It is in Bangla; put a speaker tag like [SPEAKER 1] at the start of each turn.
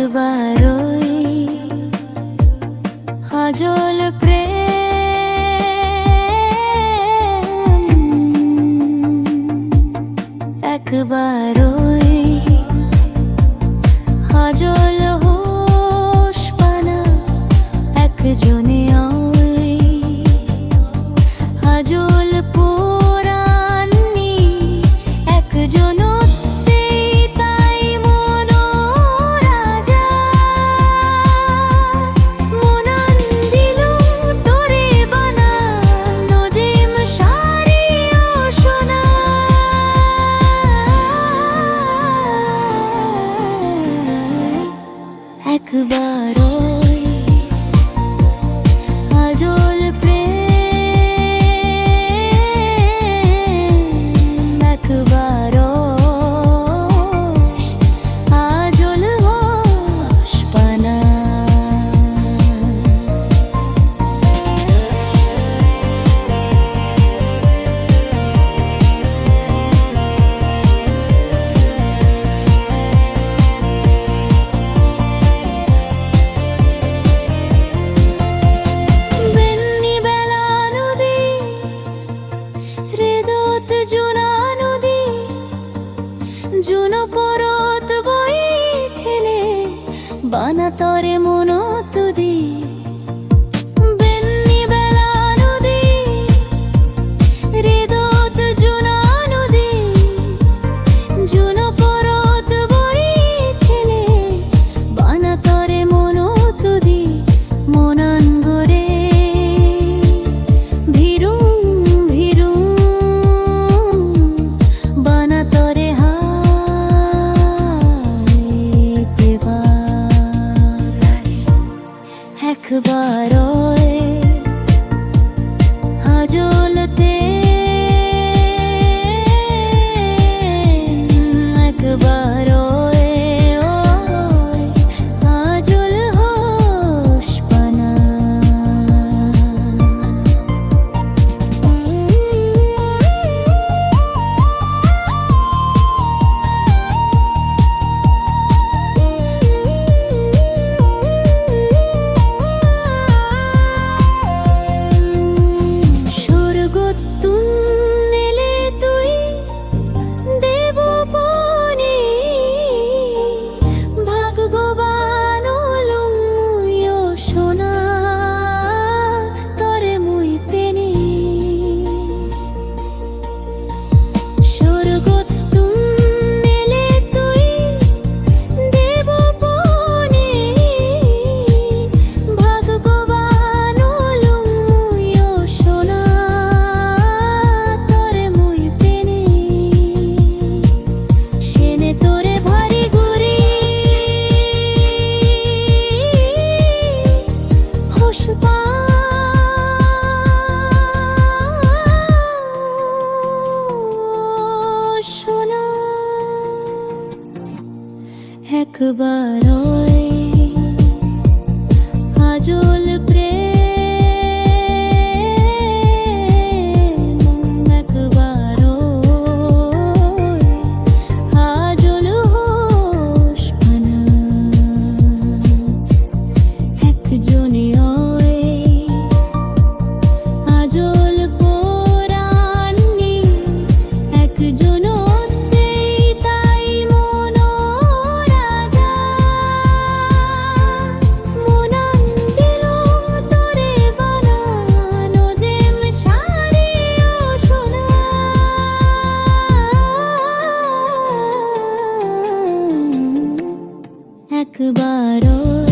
[SPEAKER 1] একবারই হাজল প্রেম, একবারই হাজল হোশ পানা একজনে হাজল পোরানি একজন একবারই হাজল প্রেম, একবারই হাজল হোশ পানা। জুনো পরত বই খেলে বানা তরে মনত দি বেন্নি বেলা নদী হৃদত জুনা নদী জুনো পরত বই খেলে বানা তরে মনত দি মনান গরে ভিরুম ভিরুম বানা তরে একবারই হাজলতে একবারই হাজল হোশ পানা। একবারই হাজল প্রেম, একবারই হাজল হোশ পানা। একজনে হাজল পোরানি একজন একবারই